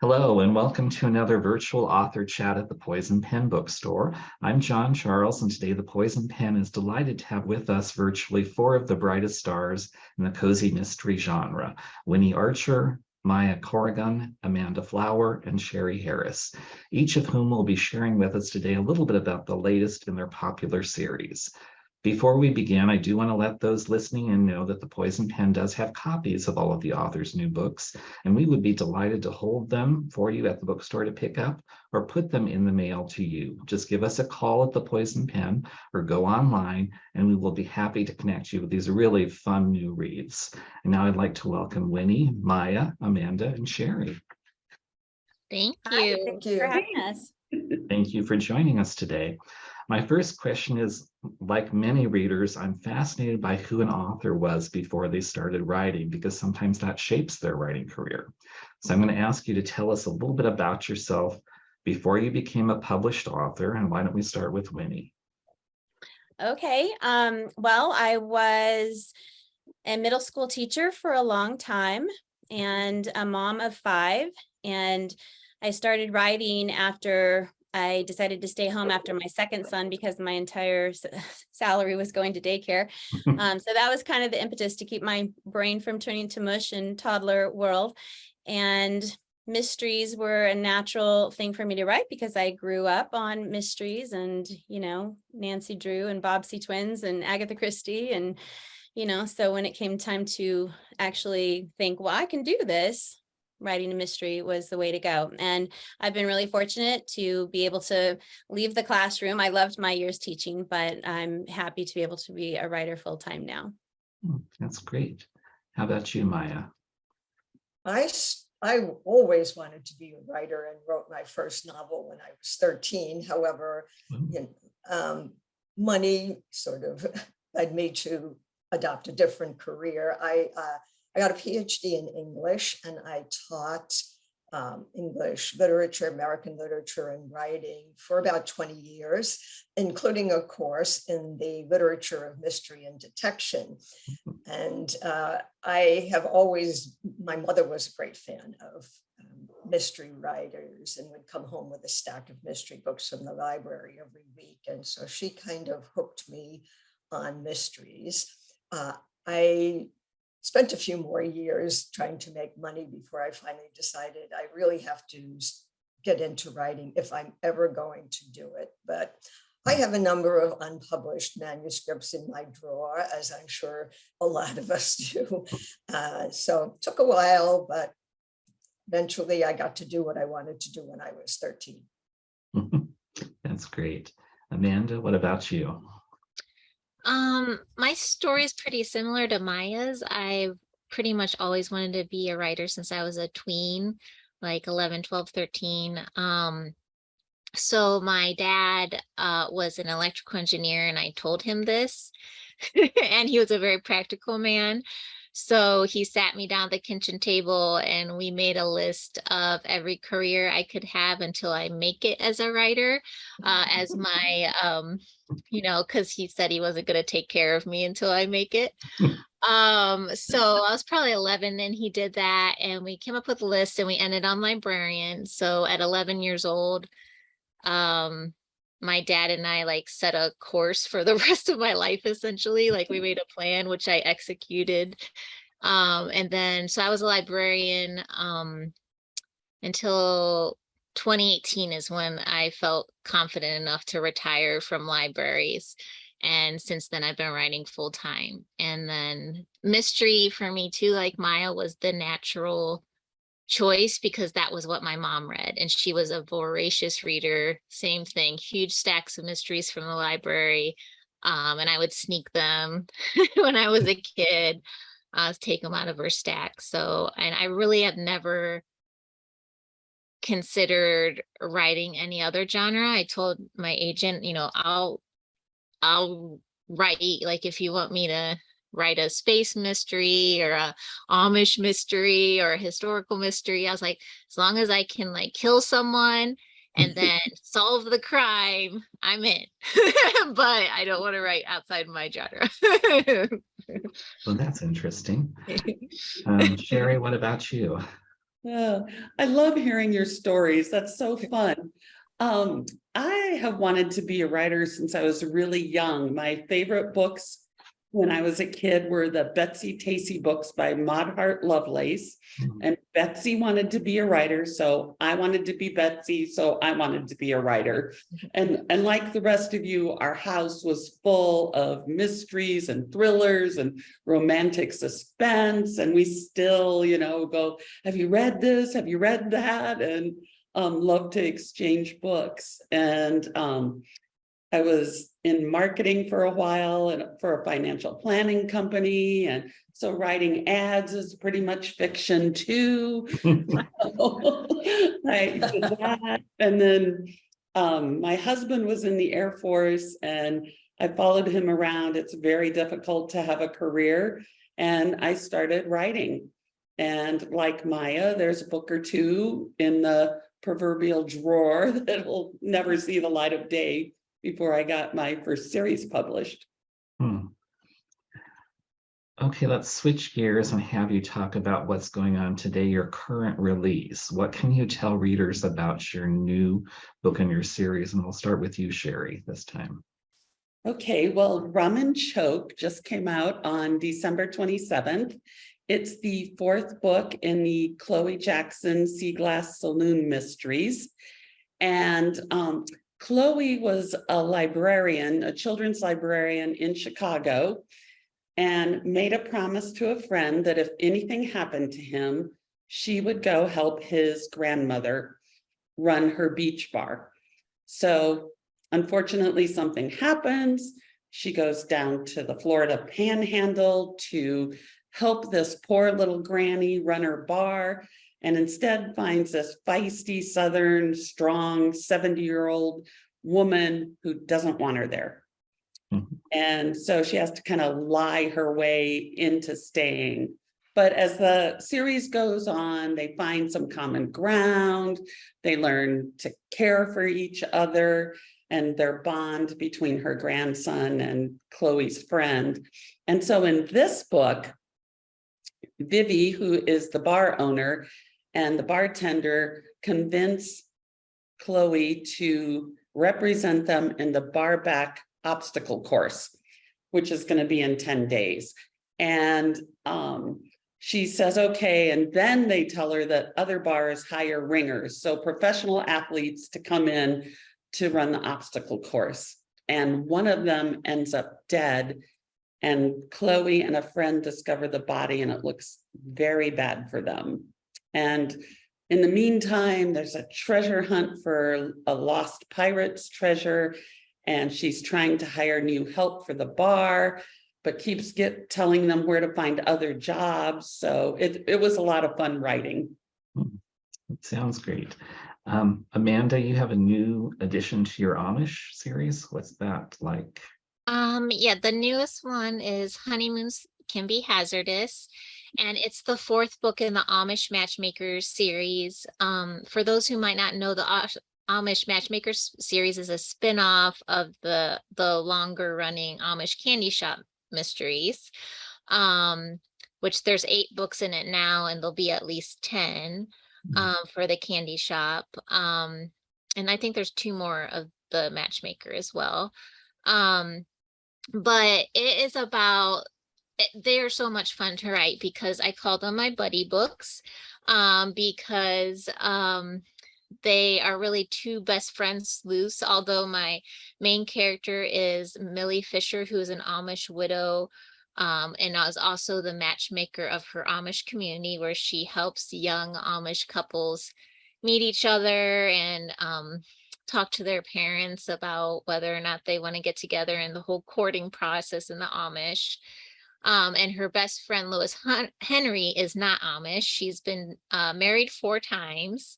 Hello, and welcome to another virtual author chat at the Poison Pen Bookstore. I'm John Charles, and today the Poison Pen is delighted to have with us virtually four of the brightest stars in the cozy mystery genre: Winnie Archer, Maya Corrigan, Amanda Flower, and Sherry Harris, each of whom will be sharing with us today a little bit about the latest in their popular series. Before we begin, I do want to let those listening in know that the Poison Pen does have copies of all of the author's new books, and we would be delighted to hold them for you at the bookstore to pick up or put them in the mail to you. Just give us a call at the Poison Pen or go online, and we will be happy to connect you with these really fun new reads. And now I'd like to welcome Winnie, Maya, Amanda, and Sherry. Thank Hi, you. thank you for having us. Thank you for joining us today. My first question is, like many readers, I'm fascinated by who an author was before they started writing, because sometimes that shapes their writing career. So I'm going to ask you to tell us a little bit about yourself before you became a published author, and why don't we start with Winnie? Okay, well, I was a middle school teacher for a long time and a mom of 5, and I started writing after I decided to stay home after my second son because my entire salary was going to daycare. So that was kind of the impetus to keep my brain from turning to mush in toddler world. And mysteries were a natural thing for me to write because I grew up on mysteries and, Nancy Drew and Bobbsey Twins and Agatha Christie. And, so when it came time to actually think, well, I can do this, writing a mystery was the way to go. And I've been really fortunate to be able to leave the classroom. I loved my years teaching, but I'm happy to be able to be a writer full time now. That's great. How about you, Maya? I always wanted to be a writer and wrote my first novel when I was 13. However, money sort of led me to adopt a different career. I got a PhD in English, and I taught English literature, American literature, and writing for about 20 years, including a course in the literature of mystery and detection. And I have always, my mother was a great fan of mystery writers and would come home with a stack of mystery books from the library every week. And so she kind of hooked me on mysteries. I spent a few more years trying to make money before I finally decided I really have to get into writing if I'm ever going to do it. But I have a number of unpublished manuscripts in my drawer, as I'm sure a lot of us do. So it took a while, but eventually I got to do what I wanted to do when I was 13. That's great. Amanda, what about you? My story is pretty similar to Maya's. I've pretty much always wanted to be a writer since I was a tween, like 11, 12, 13. So my dad was an electrical engineer, and I told him this, and he was a very practical man. So he sat me down at the kitchen table and we made a list of every career I could have until I make it as a writer, as my, because he said he wasn't going to take care of me until I make it. So I was probably 11 and he did that, and we came up with a list and we ended on librarian. So at 11 years old, my dad and I set a course for the rest of my life, essentially. We made a plan, which I executed. And then, so I was a librarian, until 2018 is when I felt confident enough to retire from libraries. And since then I've been writing full time. And then mystery for me too, like Maya, was the natural choice because that was what my mom read, and she was a voracious reader. Same thing, huge stacks of mysteries from the library, and I would sneak them when I was a kid, take them out of her stack. So, and I really have never considered writing any other genre. I told my agent, I'll write, if you want me to write a space mystery or a Amish mystery or a historical mystery, I was like, as long as I can kill someone and then solve the crime, I'm in. But I don't want to write outside my genre. Well, that's interesting. Sherry, what about you? I love hearing your stories. That's so fun. I have wanted to be a writer since I was really young. My favorite books when I was a kid were the Betsy Tacy books by Maud Hart Lovelace. And Betsy wanted to be a writer, so I wanted to be Betsy, so I wanted to be a writer. And like the rest of you, our house was full of mysteries and thrillers and romantic suspense. And we still, go, have you read this? Have you read that? And love to exchange books. And I was in marketing for a while and for a financial planning company. And so writing ads is pretty much fiction too. I did that. And then my husband was in the Air Force and I followed him around. It's very difficult to have a career. And I started writing. And like Maya, there's a book or two in the proverbial drawer that will never see the light of day before I got my first series published. Okay, let's switch gears and have you talk about what's going on today, your current release. What can you tell readers about your new book in your series? And we'll start with you, Sherry, this time. Okay, well, Rum and Choke just came out on December 27th. It's the fourth book in the Chloe Jackson Sea Glass Saloon Mysteries. And Chloe was a librarian, a children's librarian in Chicago, and made a promise to a friend that if anything happened to him, she would go help his grandmother run her beach bar. So unfortunately, something happens. She goes down to the Florida Panhandle to help this poor little granny run her bar, and instead finds this feisty, Southern, strong 70-year-old woman who doesn't want her there. And so she has to kind of lie her way into staying. But as the series goes on, they find some common ground. They learn to care for each other and their bond between her grandson and Chloe's friend. And so in this book, Vivi, who is the bar owner, and the bartender convince Chloe to represent them in the bar back obstacle course, which is going to be in 10 days. And she says, okay. And then they tell her that other bars hire ringers, so professional athletes, to come in to run the obstacle course. And one of them ends up dead. And Chloe and a friend discover the body, and it looks very bad for them. And in the meantime, there's a treasure hunt for a lost pirate's treasure, and she's trying to hire new help for the bar, but keeps telling them where to find other jobs. So it was a lot of fun writing. It sounds great. Amanda, you have a new addition to your Amish series. What's that like? Yeah, the newest one is Honeymoons Can Be Hazardous, and it's the fourth book in the Amish Matchmakers series. For those who might not know, the Amish Matchmakers series is a spin-off of the longer running Amish Candy Shop Mysteries, which there's 8 books in it now, and there'll be at least 10 for the Candy Shop. And I think there's 2 more of the Matchmaker as well. But it is about, they are so much fun to write because I call them my buddy books, because they are really 2 best friends sleuths, although my main character is Millie Fisher, who is an Amish widow, and is also the matchmaker of her Amish community, where she helps young Amish couples meet each other and talk to their parents about whether or not they want to get together, and the whole courting process in the Amish. And her best friend, Lois Henry, is not Amish. She's been married 4 times.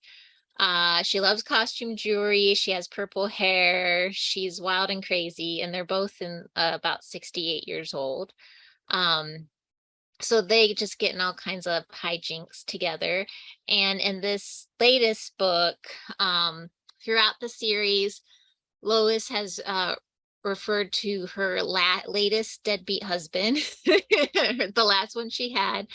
She loves costume jewelry. She has purple hair. She's wild and crazy, and they're both in about 68 years old. So they just get in all kinds of hijinks together. And in this latest book, throughout the series, Lois has referred to her latest deadbeat husband, the last one she had,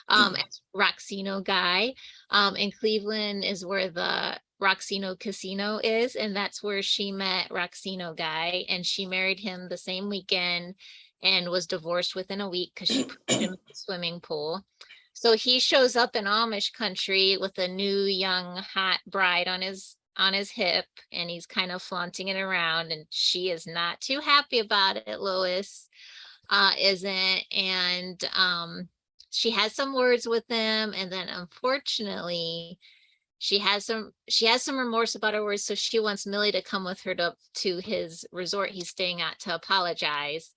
as Roxino Guy. And Cleveland is where the Roxino Casino is, and that's where she met Roxino Guy, and she married him the same weekend and was divorced within a week because she pushed him in the swimming pool. So he shows up in Amish country with a new young hot bride on his hip, and he's kind of flaunting it around, and she is not too happy about it. Lois isn't, and she has some words with him, and then unfortunately she has some remorse about her words, so she wants Millie to come with her to his resort he's staying at to apologize.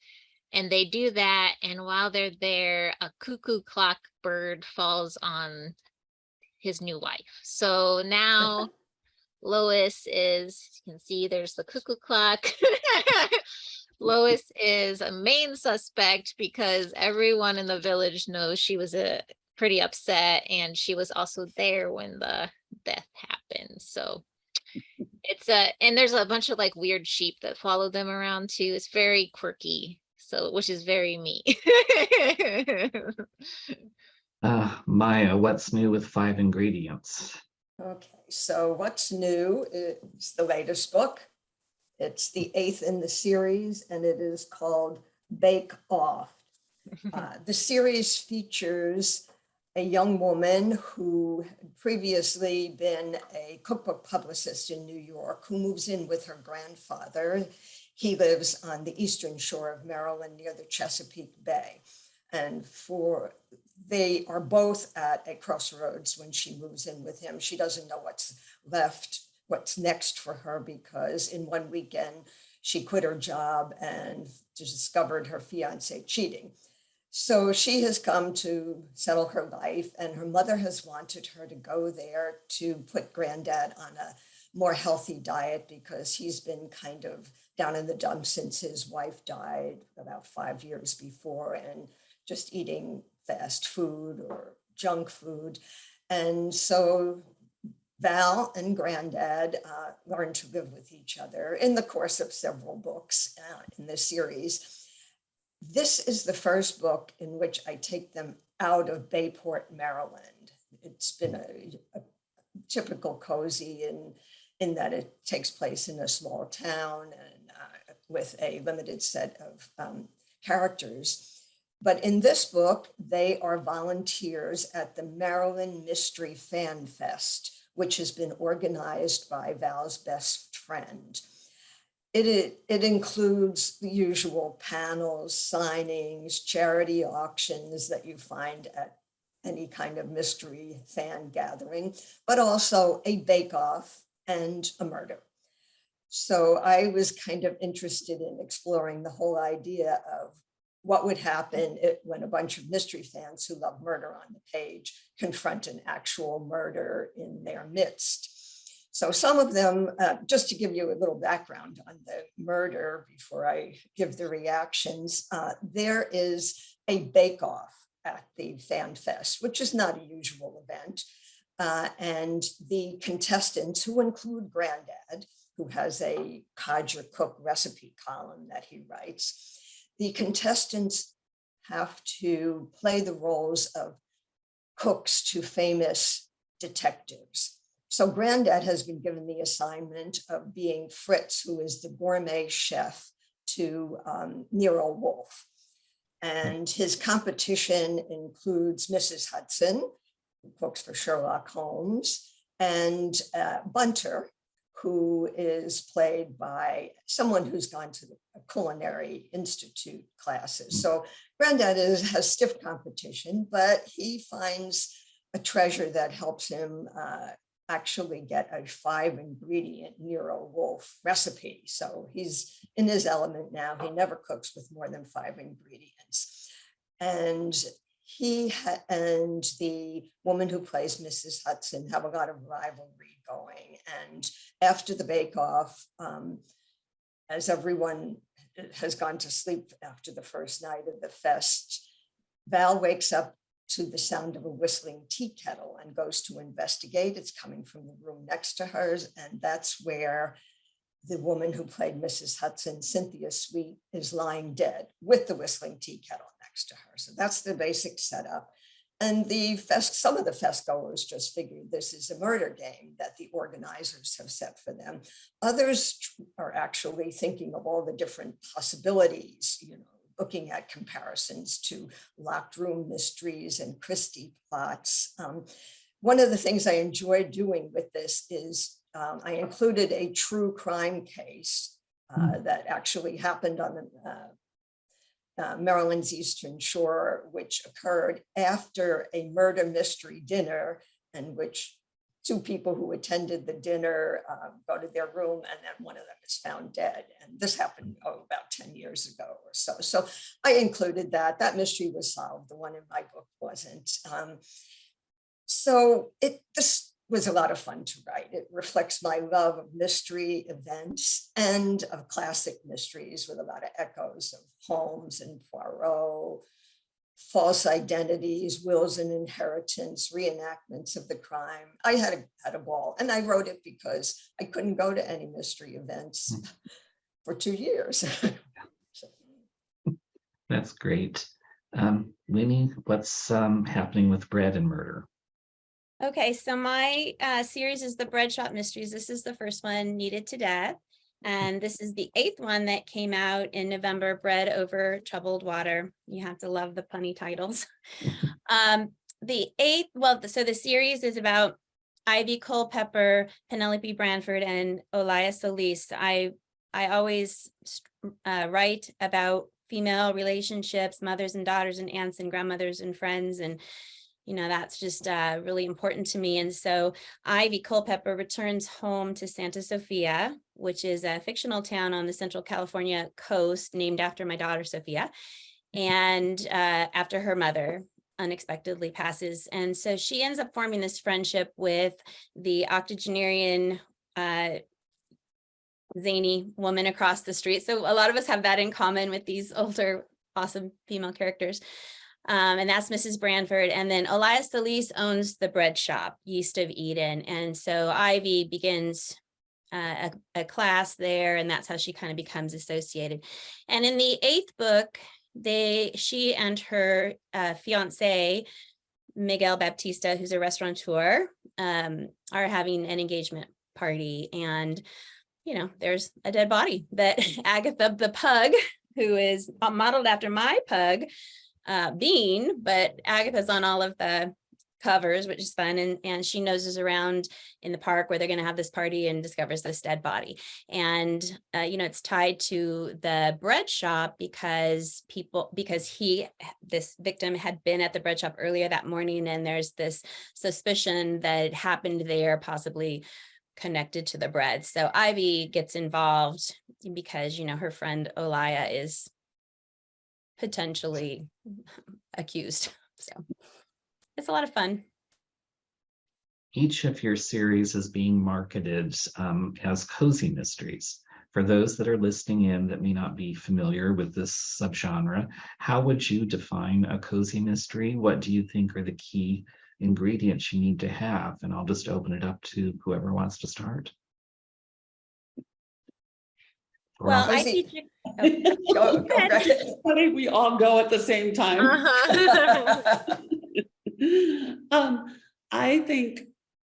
And they do that, and while they're there, a cuckoo clock bird falls on his new wife. So now Lois is, you can see there's the cuckoo clock. Lois is a main suspect because everyone in the village knows she was pretty upset, and she was also there when the death happened. So and there's a bunch of like weird sheep that follow them around too. It's very quirky, so which is very me. Maya, what's new with 5 ingredients? Okay, so what's new is the latest book. It's the 8th in the series, and it is called Bake Off. The series features a young woman who had previously been a cookbook publicist in New York, who moves in with her grandfather. He lives on the eastern shore of Maryland near the Chesapeake Bay. And they are both at a crossroads when she moves in with him. She doesn't know what's next for her, because in one weekend she quit her job and discovered her fiance cheating. So she has come to settle her life, and her mother has wanted her to go there to put granddad on a more healthy diet, because he's been kind of down in the dumps since his wife died about 5 years before, and just eating fast food or junk food. And so Val and granddad learn to live with each other in the course of several books in this series. This is the first book in which I take them out of Bayport, Maryland. It's been a typical cozy in that it takes place in a small town and with a limited set of characters. But in this book, they are volunteers at the Maryland Mystery Fan Fest, which has been organized by Val's best friend. It includes the usual panels, signings, charity auctions that you find at any kind of mystery fan gathering, but also a bake-off and a murder. So I was kind of interested in exploring the whole idea of what would happen when a bunch of mystery fans who love murder on the page confront an actual murder in their midst. So some of them, just to give you a little background on the murder before I give the reactions, there is a bake-off at the Fan Fest, which is not a usual event. And the contestants, who include Granddad, who has a codger cook recipe column that he writes, the contestants have to play the roles of cooks to famous detectives. So Granddad has been given the assignment of being Fritz, who is the gourmet chef to Nero Wolfe. And his competition includes Mrs. Hudson, who cooks for Sherlock Holmes, and Bunter, who is played by someone who's gone to the Culinary Institute classes. So Granddad has stiff competition, but he finds a treasure that helps him actually get a 5-ingredient Nero Wolfe recipe. So he's in his element now. He never cooks with more than 5 ingredients. And he and the woman who plays Mrs. Hudson have a lot of rivalry going. And after the bake-off, as everyone has gone to sleep after the first night of the fest, Val wakes up to the sound of a whistling tea kettle and goes to investigate. It's coming from the room next to hers, and that's where the woman who played Mrs. Hudson, Cynthia Sweet, is lying dead with the whistling tea kettle next to her. So that's the basic setup. And some of the fest goers just figured this is a murder game that the organizers have set for them. Others are actually thinking of all the different possibilities, looking at comparisons to locked room mysteries and Christie plots. One of the things I enjoyed doing with this is I included a true crime case that actually happened on Maryland's Eastern Shore, which occurred after a murder mystery dinner, in which two people who attended the dinner go to their room, and then one of them is found dead. And this happened about 10 years ago or so. So I included that. That mystery was solved. The one in my book wasn't. This was a lot of fun to write. It reflects my love of mystery events and of classic mysteries with a lot of echoes of Holmes and Poirot, false identities, wills and inheritance, reenactments of the crime. I had a ball, and I wrote it because I couldn't go to any mystery events for 2 years. That's great. Winnie, what's happening with Bread and Murder? Okay, so my series is the Bread Shop Mysteries. This is the first one, Kneaded to Death. And this is the 8th one that came out in November, Bread Over Troubled Water. You have to love the punny titles. The series is about Ivy Culpepper, Penelope Branford, and Olaya Solis. I always write about female relationships, mothers and daughters and aunts and grandmothers and friends, and that's just really important to me. And so Ivy Culpepper returns home to Santa Sofia, which is a fictional town on the Central California coast named after my daughter, Sophia, and after her mother unexpectedly passes. And so she ends up forming this friendship with the octogenarian zany woman across the street. So a lot of us have that in common with these older, awesome female characters. And that's Mrs. Branford. And then Olaya Solis owns the bread shop, Yeast of Eden. And so Ivy begins a class there, and that's how she kind of becomes associated. And in the 8th book, she and her fiance, Miguel Baptista, who's a restaurateur, are having an engagement party. And, there's a dead body that Agatha, the pug, who is modeled after my pug, Bean, but Agatha's on all of the covers, which is fun, and she noses around in the park where they're going to have this party and discovers this dead body. And it's tied to the bread shop because this victim had been at the bread shop earlier that morning, and there's this suspicion that it happened there, possibly connected to the bread. So Ivy gets involved because her friend Olaya is potentially accused. So it's a lot of fun. Each of your series is being marketed as cozy mysteries. For those that are listening in that may not be familiar with this subgenre, how would you define a cozy mystery? What do you think are the key ingredients you need to have? And I'll just open it up to whoever wants to start. Well, I teach. Go ahead. Funny, we all go at the same time. I think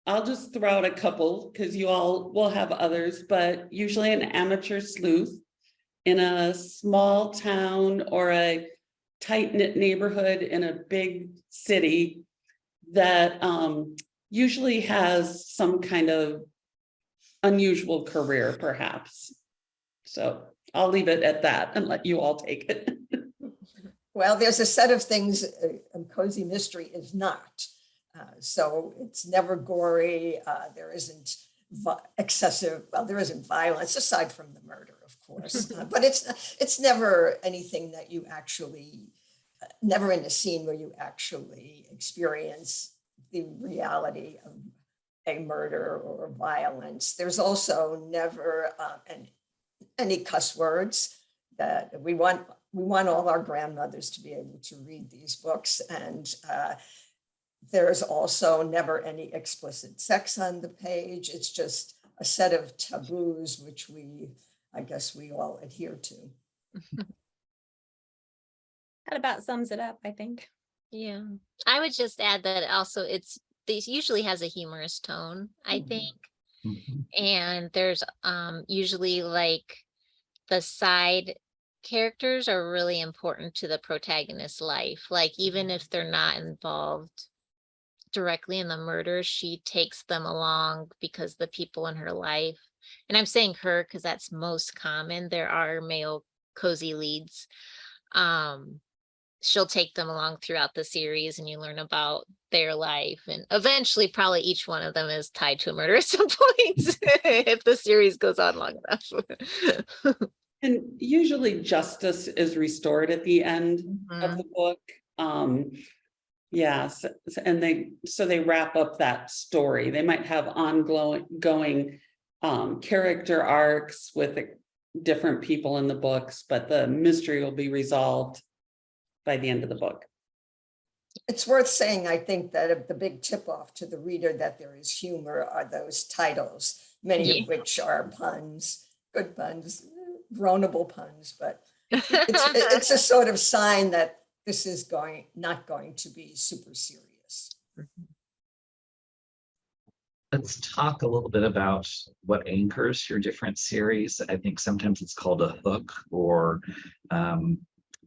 I'll just throw out a couple because you all will have others, but usually an amateur sleuth in a small town or a tight-knit neighborhood in a big city that usually has some kind of unusual career, perhaps. So I'll leave it at that and let you all take it. Well, there's a set of things a cozy mystery is not. So it's never gory. There isn't excessive, well, there isn't violence aside from the murder, of course, but it's never anything that you actually, never in a scene where you actually experience the reality of a murder or violence. There's also never any cuss words. That we want all our grandmothers to be able to read these books, and there's also never any explicit sex on the page. It's just a set of taboos, which I guess we all adhere to. That about sums it up, I think. Yeah, I would just add that also this usually has a humorous tone, I Mhm. think. Mhm. And there's usually like the side characters are really important to the protagonist's life. Like even if they're not involved directly in the murder, she takes them along because the people in her life, and I'm saying her because that's most common. There are male cozy leads. She'll take them along throughout the series and you learn about their life, and eventually probably each one of them is tied to a murder at some point if the series goes on long enough. And usually justice is restored at the end of Mhm. the book. Yes, and they wrap up that story. They might have ongoing character arcs with different people in the books, but the mystery will be resolved by the end of the book. It's worth saying, I think, that the big tip off to the reader that there is humor are those titles, many Yeah. of which are puns, good puns, groanable puns, but it's a sort of sign that this is not going to be super serious. Let's talk a little bit about what anchors your different series. I think sometimes it's called a hook or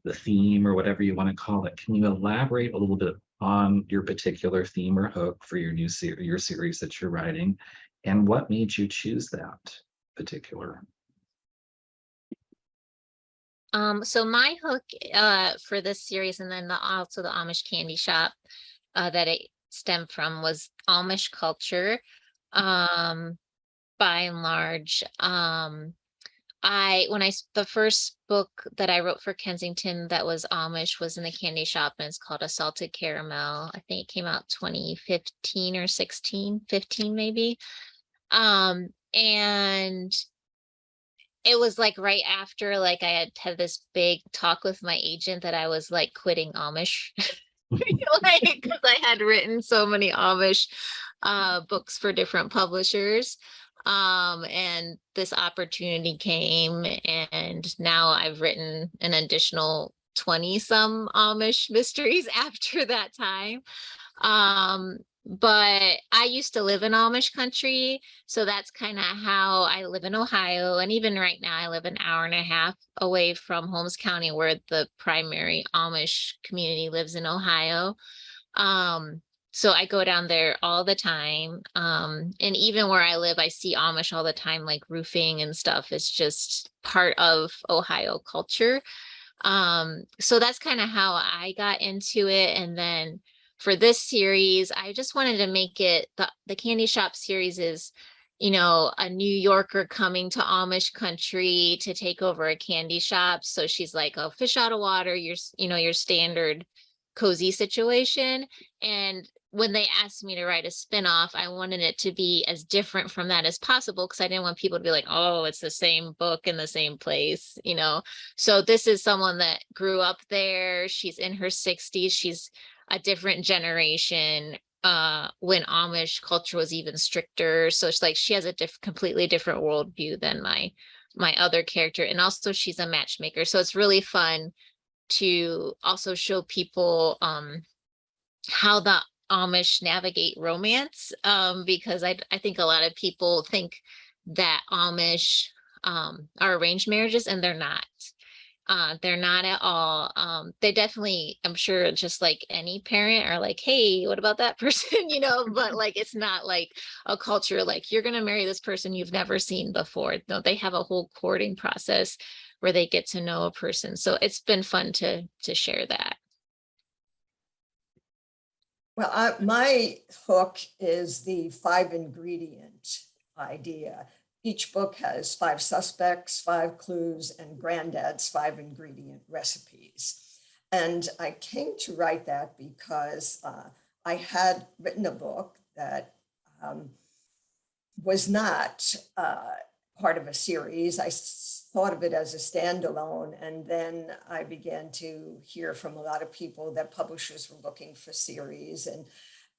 the theme or whatever you want to call it. Can you elaborate a little bit on your particular theme or hook for your your series that you're writing, and what made you choose that particular? So my hook for this series, and then also the Amish candy shop that it stemmed from, was Amish culture. By and large, the first book that I wrote for Kensington that was Amish was in the candy shop, and it's called A Salted Caramel. I think it came out 2015 or 15 maybe. And it was like right after like I had this big talk with my agent that I was like quitting Amish. Like, because I had written so many Amish books for different publishers. And this opportunity came, and now I've written an additional 20 some Amish mysteries after that time. But I used to live in Amish country, so that's kind of how I live in Ohio. And even right now, I live an hour and a half away from Holmes County, where the primary Amish community lives in Ohio. Um, so I go down there all the time. And even where I live, I see Amish all the time, like roofing and stuff. It's just part of Ohio culture. So that's kind of how I got into it. And then for this series, I just wanted to make it the candy shop series is, a New Yorker coming to Amish country to take over a candy shop. So she's like a fish out of water, your standard cozy situation. And when they asked me to write a spinoff, I wanted it to be as different from that as possible, because I didn't want people to be like, oh, it's the same book in the same place, So this is someone that grew up there. She's in her 60s. She's a different generation when Amish culture was even stricter. So it's like she has a completely different worldview than my other character. And also she's a matchmaker. So it's really fun to also show people how the Amish navigate romance, because I think a lot of people think that Amish are arranged marriages, and they're not. They're not at all. They definitely, I'm sure, just like any parent, are like, hey, what about that person? But like it's not like a culture like you're gonna marry this person you've never seen before. No, they have a whole courting process where they get to know a person. So it's been fun to share that. Well, my hook is the 5-ingredient idea. Each book has 5 suspects, 5 clues, and Granddad's 5-ingredient recipes. And I came to write that because I had written a book that was not part of a series. I thought of it as a standalone, and then I began to hear from a lot of people that publishers were looking for series, and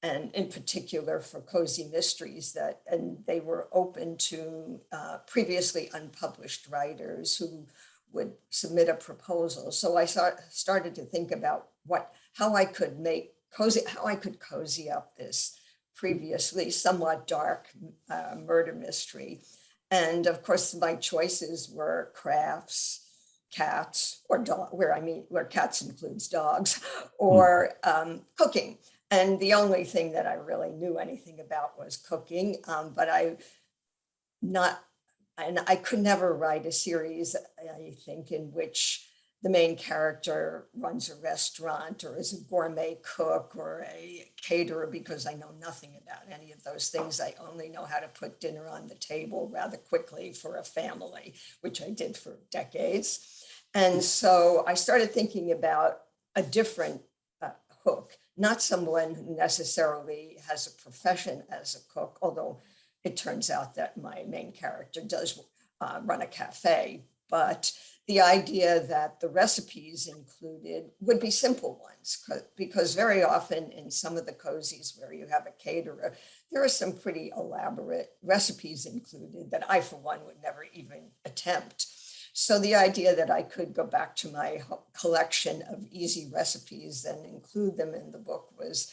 and in particular for cozy mysteries and they were open to previously unpublished writers who would submit a proposal. So I started to think about how I could cozy up this previously somewhat dark murder mystery. And of course, my choices were crafts, cats, or dog, where cats includes dogs, or cooking. And the only thing that I really knew anything about was cooking, but I could never write a series, I think, in which the main character runs a restaurant or is a gourmet cook or a caterer, because I know nothing about any of those things. I only know how to put dinner on the table rather quickly for a family, which I did for decades. And so I started thinking about a different hook, not someone who necessarily has a profession as a cook, although it turns out that my main character does run a cafe, but the idea that the recipes included would be simple ones, because very often in some of the cozies where you have a caterer, there are some pretty elaborate recipes included that I, for one, would never even attempt. So the idea that I could go back to my collection of easy recipes and include them in the book was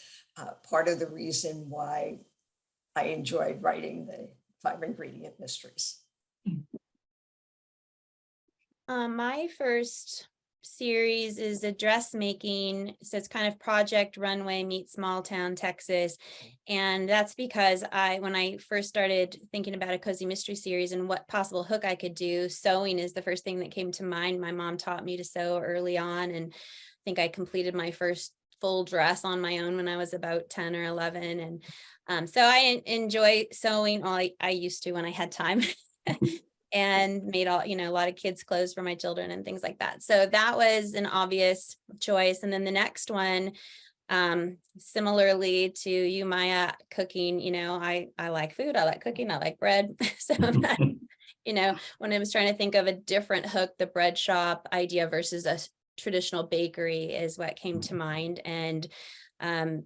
part of the reason why I enjoyed writing the 5-ingredient mysteries. My first series is a dressmaking, so it's kind of Project Runway meets Small Town Texas, and that's because when I first started thinking about a cozy mystery series and what possible hook I could do, sewing is the first thing that came to mind. My mom taught me to sew early on, and I think I completed my first full dress on my own when I was about 10 or 11, and so I enjoy sewing. Well, I used to when I had time. And made a lot of kids' clothes for my children and things like that. So that was an obvious choice. And then the next one, similarly to you, Maya, cooking, I like food, I like cooking, I like bread. So that, when I was trying to think of a different hook, the bread shop idea versus a traditional bakery is what came to mind. And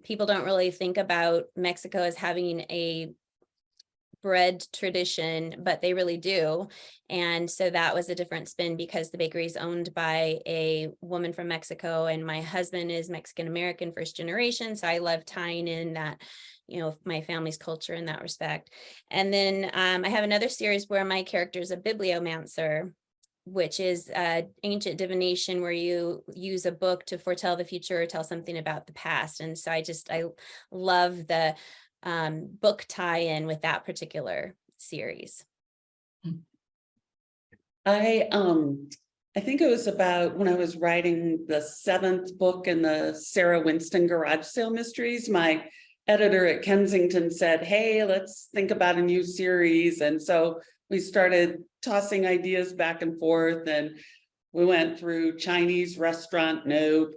people don't really think about Mexico as having a bread tradition, but they really do. And so that was a different spin because the bakery is owned by a woman from Mexico, and my husband is Mexican American, first generation. So I love tying in that, my family's culture in that respect. And then I have another series where my character is a bibliomancer, which is ancient divination where you use a book to foretell the future or tell something about the past. And so I love the book tie-in with that particular series. I think it was about when I was writing the 7th book in the Sarah Winston garage sale mysteries, my editor at Kensington said, hey, let's think about a new series. And so we started tossing ideas back and forth, and we went through Chinese restaurant, nope.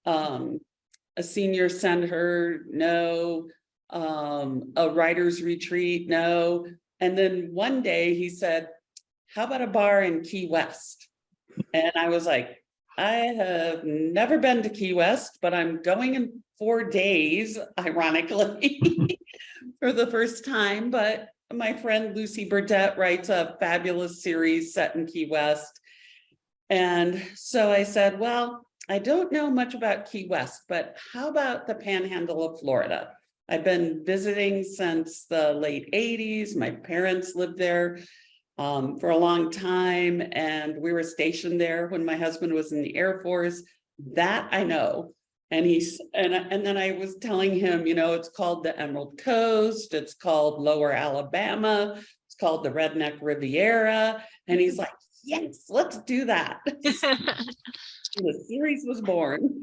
A senior center, no. A writer's retreat, no. And then one day he said, how about a bar in Key West? And I was like, I have never been to Key West, but I'm going in 4 days, ironically, for the first time. But my friend Lucy Burdett writes a fabulous series set in Key West. And so I said, well, I don't know much about Key West, but how about the Panhandle of Florida? I've been visiting since the late 80s. My parents lived there for a long time, and we were stationed there when my husband was in the Air Force. That I know. And then I was telling him, it's called the Emerald Coast, it's called Lower Alabama, it's called the Redneck Riviera. And he's like, yes, let's do that. The series was born.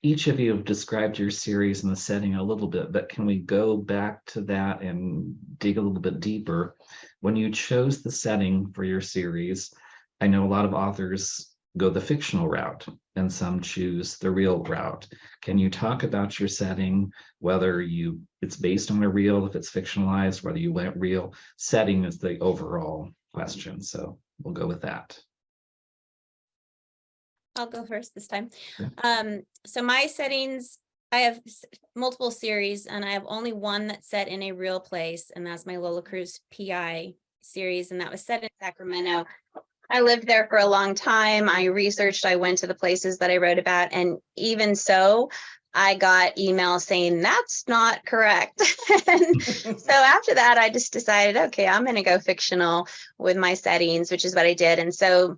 Each of you have described your series and the setting a little bit, but can we go back to that and dig a little bit deeper? When you chose the setting for your series, I know a lot of authors go the fictional route and some choose the real route. Can you talk about your setting, whether it's based on a real, if it's fictionalized, whether you went real? Setting is the overall question, so we'll go with that. I'll go first this time. Okay. So my settings, I have multiple series and I have only one that's set in a real place, and that's my Lola Cruz PI series, and that was set in Sacramento. I lived there for a long time. I researched, I went to the places that I wrote about, and even so, I got emails saying that's not correct. And so after that, I just decided, okay, I'm going to go fictional with my settings, which is what I did. And so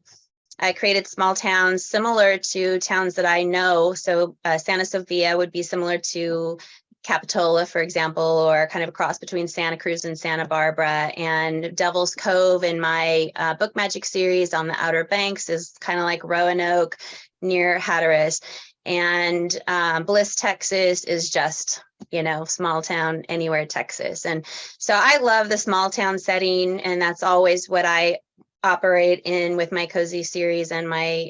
I created small towns similar to towns that I know. So Santa Sofia would be similar to Capitola, for example, or kind of a cross between Santa Cruz and Santa Barbara. And Devil's Cove in my Book Magic series on the Outer Banks is kind of like Roanoke near Hatteras. And Bliss, Texas is just, you know, small town anywhere, Texas. And so I love the small town setting, and that's always what I operate in with my cozy series and my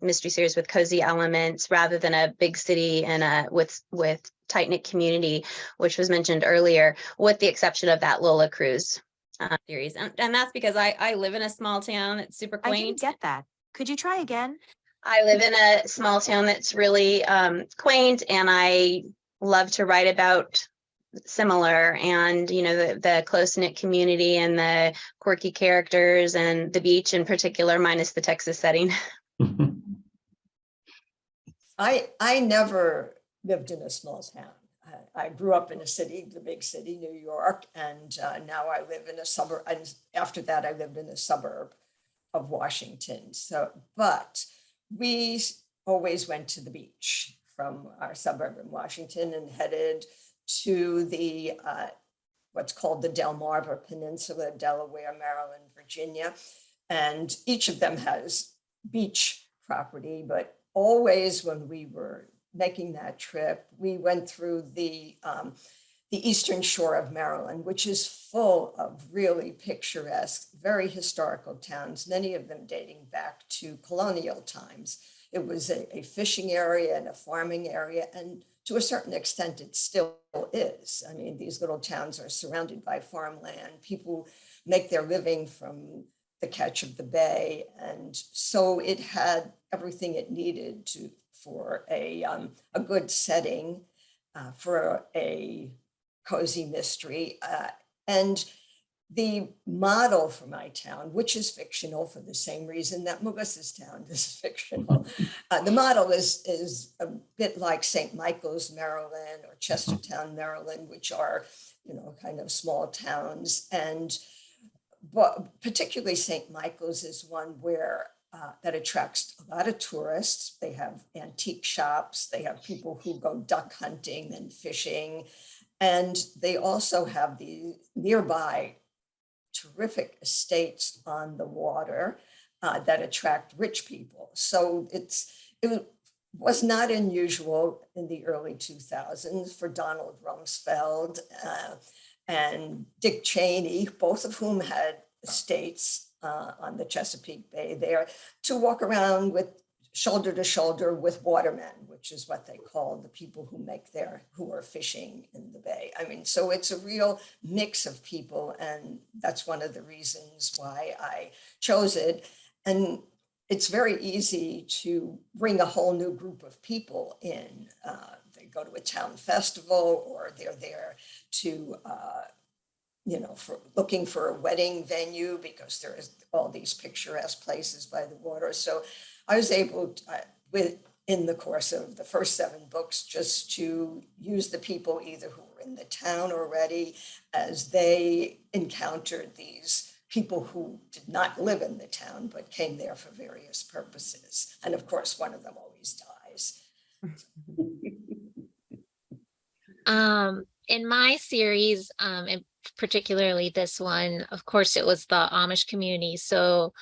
mystery series with cozy elements, rather than a big city and with tight-knit community, which was mentioned earlier, with the exception of that Lola Cruz series. And that's because I live in a small town. It's super I quaint. didn't get that. Could you try again? I live in a small town that's really quaint, and I love to write about similar, and you know, the close-knit community and the quirky characters and the beach in particular, minus the Texas setting. I never lived in a small town. I grew up in a city, the big city, New York, and now I live in a suburb. And after that, I lived in a suburb of Washington. So, but we always went to the beach from our suburb in Washington and headed to the what's called the Delmarva Peninsula, Delaware, Maryland, Virginia. And each of them has beach property, but always when we were making that trip, we went through the eastern shore of Maryland, which is full of really picturesque, very historical towns, many of them dating back to colonial times. It was a fishing area and a farming area, and to a certain extent, it still is. I mean, these little towns are surrounded by farmland. People make their living from the catch of the bay. And so it had everything it needed for a good setting, for a cozy mystery. And the model for my town, which is fictional for the same reason that Melissa's town is fictional, the model is a bit like St. Michael's, Maryland, or Chestertown, Maryland, which are, you know, kind of small towns. And but particularly St. Michael's is one where that attracts a lot of tourists. They have antique shops. They have people who go duck hunting and fishing. And they also have the nearby terrific estates on the water that attract rich people. So it was not unusual in the early 2000s for Donald Rumsfeld and Dick Cheney, both of whom had estates on the Chesapeake Bay there, to walk around with shoulder to shoulder with watermen, which is what they call the people who are fishing in the bay. I mean, so it's a real mix of people, and that's one of the reasons why I chose it. And it's very easy to bring a whole new group of people in. They go to a town festival, or they're there to you know, for looking for a wedding venue, because there is all these picturesque places by the water. So I was able to, in the course of the first 7 books, just to use the people either who were in the town already, as they encountered these people who did not live in the town, but came there for various purposes. And of course, one of them always dies. In my series, and particularly this one, of course, it was the Amish community. So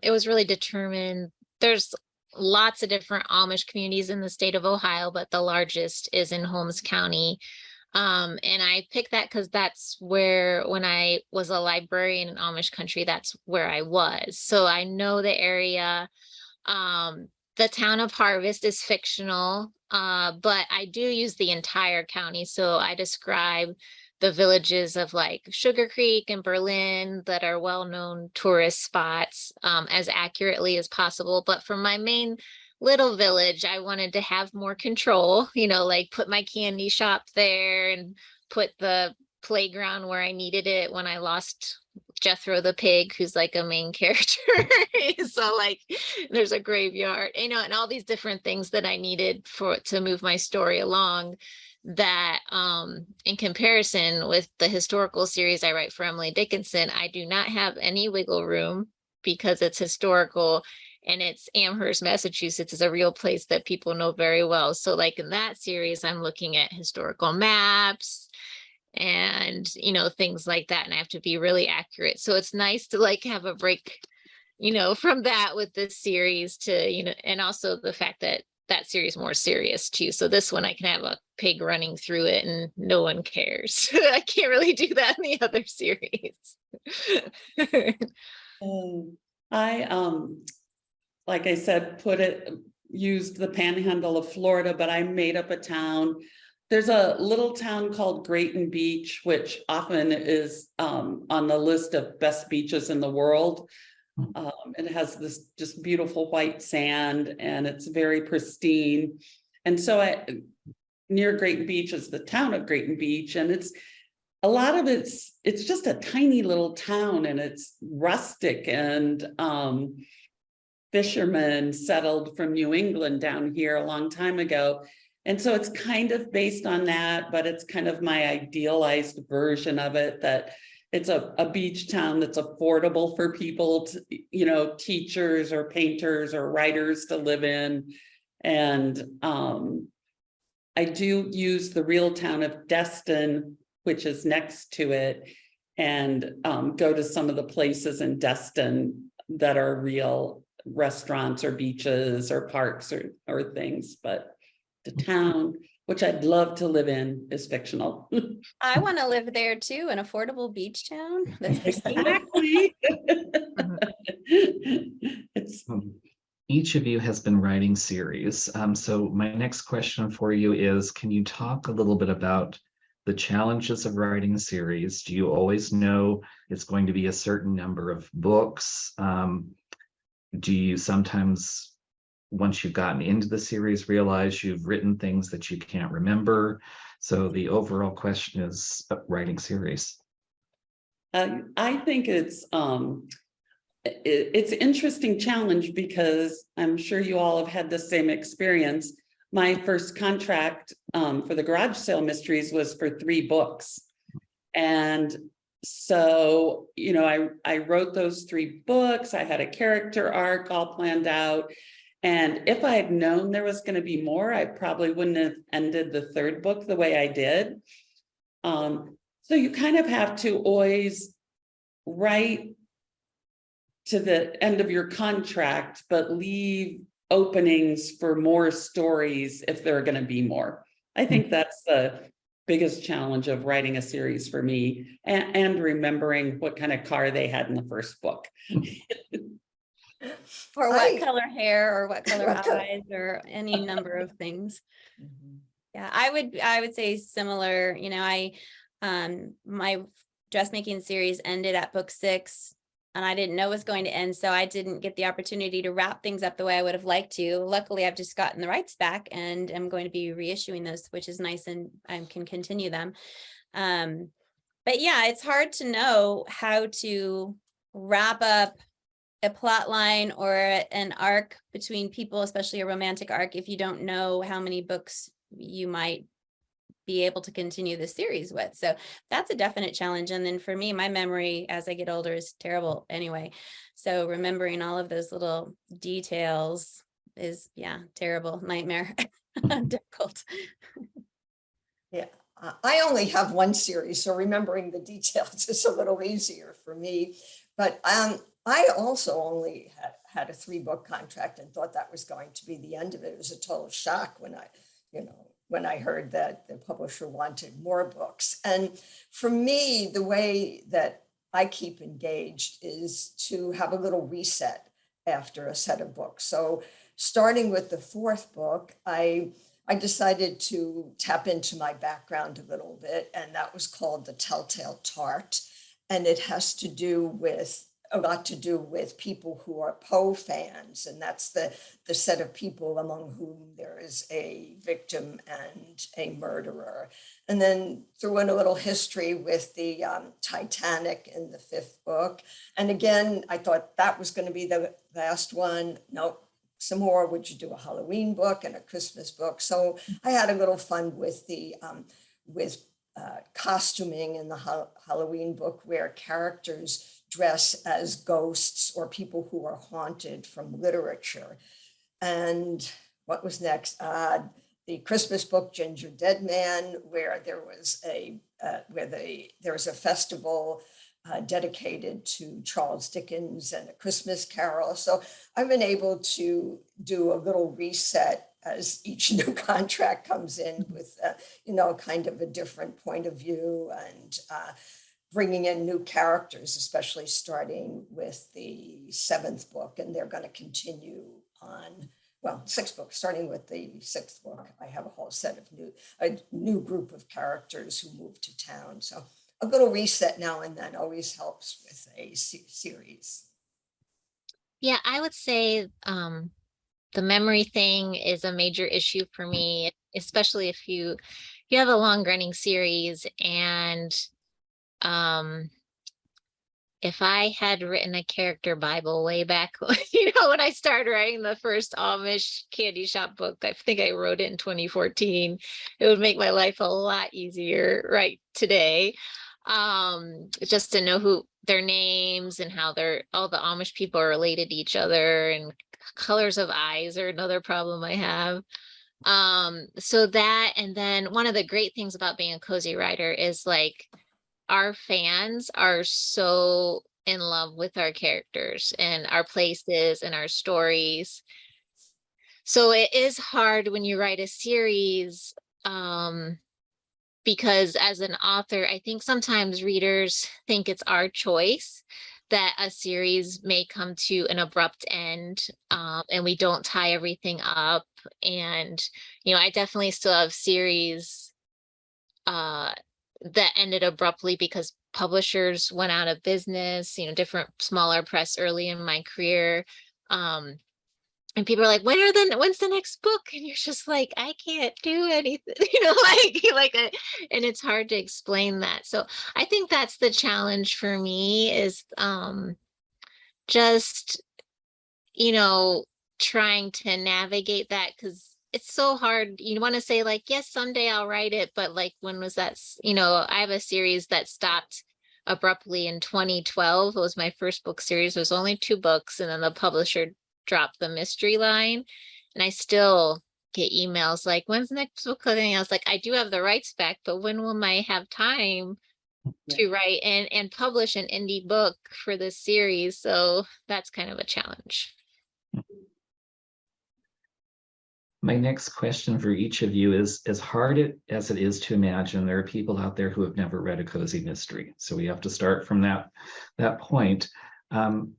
it was really determined. There's lots of different Amish communities in the state of Ohio, but the largest is in Holmes County. And I picked that because that's where, when I was a librarian in Amish country, that's where I was. So I know the area. The town of Harvest is fictional, but I do use the entire county. So I describe the villages of like Sugar Creek and Berlin that are well-known tourist spots as accurately as possible. But for my main little village, I wanted to have more control, like put my candy shop there and put the playground where I needed it when I lost Jethro the pig, who's like a main character. So like there's a graveyard, and all these different things that I needed to move my story along, that in comparison with the historical series I write for Emily Dickinson, I do not have any wiggle room because it's historical and it's Amherst, Massachusetts is a real place that people know very well. So like in that series, I'm looking at historical maps and things like that, and I have to be really accurate. So it's nice to like have a break from that with this series to and also the fact that that series is more serious too. So this one I can have a pig running through it and no one cares. I can't really do that in the other series. I like I said, used the panhandle of Florida, but I made up a town. There's a little town called Grayton Beach, which often is on the list of best beaches in the world. It has this just beautiful white sand and it's very pristine. And so near Grayton Beach is the town of Grayton Beach, and it's just a tiny little town, and it's rustic, and fishermen settled from New England down here a long time ago. And so it's kind of based on that, but it's kind of my idealized version of it, that it's a beach town that's affordable for people to, teachers or painters or writers to live in. And I do use the real town of Destin, which is next to it, and go to some of the places in Destin that are real restaurants or beaches or parks or things. But the town, which I'd love to live in, is fictional. I want to live there too, an affordable beach town. That's Exactly. Each of you has been writing series. So my next question for you is, can you talk a little bit about the challenges of writing a series? Do you always know it's going to be a certain number of books? Do you sometimes, once you've gotten into the series, realize you've written things that you can't remember? So the overall question is writing series. I think it's an interesting challenge, because I'm sure you all have had the same experience. My first contract for the Garage Sale Mysteries was for 3 books. And so, I wrote those 3 books. I had a character arc all planned out. And if I had known there was going to be more, I probably wouldn't have ended the 3rd book the way I did. So you kind of have to always write to the end of your contract, but leave openings for more stories if there are going to be more. I think that's the biggest challenge of writing a series for me, and remembering what kind of car they had in the first book. Or what color hair, or what color eyes, or any number of things. Yeah, I would say similar. My dressmaking series ended at book 6, and I didn't know it was going to end, so I didn't get the opportunity to wrap things up the way I would have liked to. Luckily, I've just gotten the rights back, and I'm going to be reissuing those, which is nice, and I can continue them. But yeah, it's hard to know how to wrap up a plot line or an arc between people, especially a romantic arc, if you don't know how many books you might be able to continue the series with. So that's a definite challenge. And then for me, my memory as I get older is terrible anyway. So remembering all of those little details is, terrible, nightmare, difficult. Yeah, I only have 1 series, so remembering the details is a little easier for me. But I also only had a 3-book contract and thought that was going to be the end of it. It was a total shock when I heard that the publisher wanted more books. And for me, the way that I keep engaged is to have a little reset after a set of books. So starting with the 4th book, I I decided to tap into my background a little bit, and that was called The Telltale Tart. And it has to do with a lot to do with people who are Poe fans, and that's the set of people among whom there is a victim and a murderer. And then threw in a little history with the Titanic in the 5th book. And again, I thought that was going to be the last one. Nope. Some more, would you do a Halloween book and a Christmas book? So I had a little fun with the costuming in the Halloween book, where characters dress as ghosts or people who are haunted from literature. And what was next? The Christmas book, Ginger Dead Man, where there was a festival dedicated to Charles Dickens and A Christmas Carol. So I've been able to do a little reset as each new contract comes in with, kind of a different point of view, and bringing in new characters, especially starting with the 7th book. And they're going to continue on, 6th book, starting with the 6th book. I have a whole set of a new group of characters who move to town. So a little reset now and then always helps with a series. Yeah, I would say the memory thing is a major issue for me, especially if you have a long running series. And if I had written a character Bible way back, when I started writing the first Amish candy shop book, I think I wrote it in 2014, it would make my life a lot easier right today. Just to know who their names and how all the Amish people are related to each other, and colors of eyes are another problem I have. So that, and then one of the great things about being a cozy writer is like, our fans are so in love with our characters and our places and our stories. So it is hard when you write a series, because as an author, I think sometimes readers think it's our choice that a series may come to an abrupt end, and we don't tie everything up. And, I definitely still have series that ended abruptly because publishers went out of business, different smaller press early in my career. And people are like, when's the next book? And you're just like, I can't do anything, and it's hard to explain that. So I think that's the challenge for me is just, trying to navigate that, because it's so hard. You want to say like, yes, someday I'll write it, but like, when was that? I have a series that stopped abruptly in 2012. It was my first book series. It was only 2 books, and then the publisher dropped the mystery line, and I still get emails like, when's the next book coming? I was like, I do have the rights back, but when will I have time to write and publish an indie book for this series? So that's kind of a challenge. My next question for each of you is, as hard as it is to imagine, there are people out there who have never read a cozy mystery. So we have to start from that point.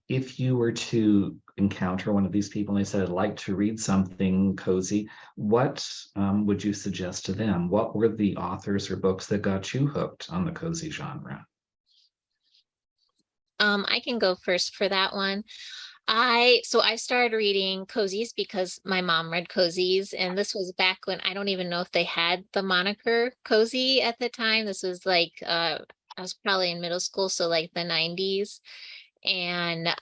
If you were to encounter one of these people and they said, I'd like to read something cozy, what would you suggest to them? What were the authors or books that got you hooked on the cozy genre? I can go first for that one. I started reading cozies because my mom read cozies, and this was back when I don't even know if they had the moniker cozy at the time. This was like I was probably in middle school, so like the 90s. And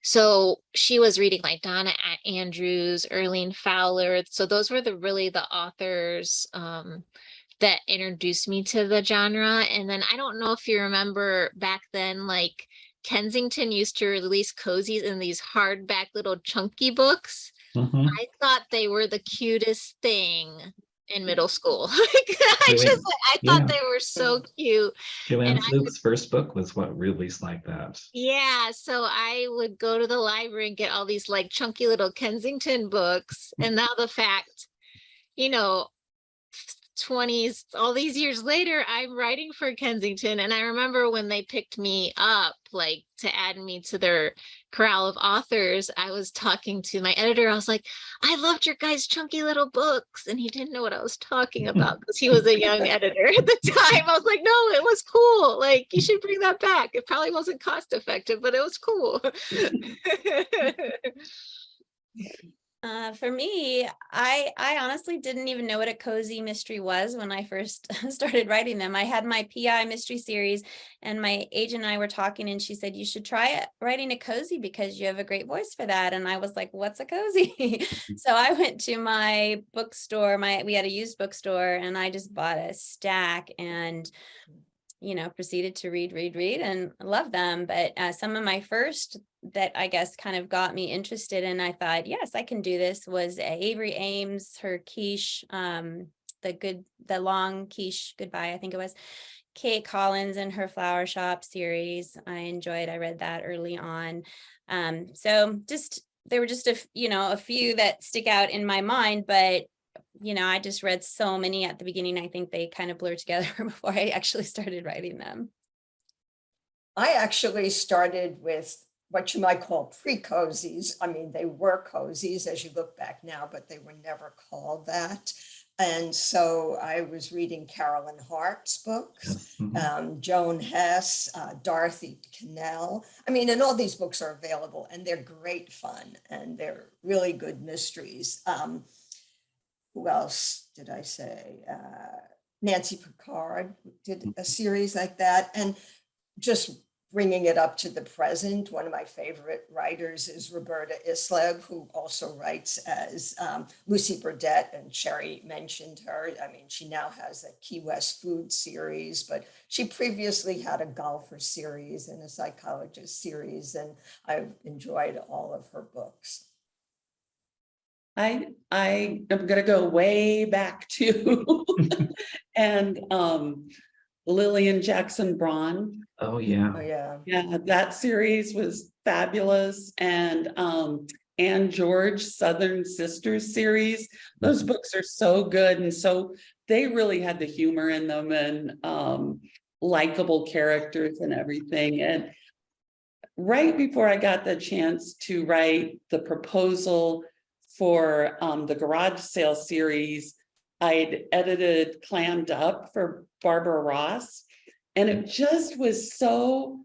so she was reading like Donna Andrews, Earlene Fowler. So those were the authors that introduced me to the genre. And then I don't know if you remember back then, like Kensington used to release cozies in these hardback little chunky books. Mm-hmm. I thought they were the cutest thing in middle school. I thought they were so cute. Joanne Fluke's first book was what released like that. Yeah, so I would go to the library and get all these like chunky little Kensington books. And now the fact, 20s, all these years later, I'm writing for Kensington. And I remember when they picked me up, like to add me to their corral of authors, I was talking to my editor. I was like, I loved your guys' chunky little books. And he didn't know what I was talking about because he was a young editor at the time. I was like, no, it was cool. Like, you should bring that back. It probably wasn't cost effective, but it was cool. For me, I honestly didn't even know what a cozy mystery was when I first started writing them. I had my PI mystery series, and my agent and I were talking, and she said, you should try writing a cozy because you have a great voice for that. And I was like, what's a cozy? So I went to my bookstore, we had a used bookstore, and I just bought a stack and proceeded to read and love them. But some of my first that I guess kind of got me interested and I thought, yes, I can do this, was Avery Ames, her quiche, the long quiche goodbye, I think it was. Kate Collins and her Flower Shop series. I read that early on. So there were just a few that stick out in my mind, but I just read so many at the beginning. I think they kind of blur together before I actually started writing them. I actually started with what you might call pre-cozies. I mean, they were cozies as you look back now, but they were never called that. And so I was reading Carolyn Hart's books, Joan Hess, Dorothy Cannell. I mean, and all these books are available and they're great fun and they're really good mysteries. Who else did I say? Nancy Picard did a series like that. And just bringing it up to the present, one of my favorite writers is Roberta Islev, who also writes as Lucy Burdett, and Sherry mentioned her. I mean, she now has a Key West food series, but she previously had a golfer series and a psychologist series, and I've enjoyed all of her books. I am going to go way back to and Lillian Jackson Braun. Oh yeah. Oh yeah. Yeah, that series was fabulous. And Anne George Southern Sisters series. Those books are so good, and so they really had the humor in them and likable characters and everything. And right before I got the chance to write the proposal for the garage sale series, I'd edited Clammed Up for Barbara Ross, and it just was so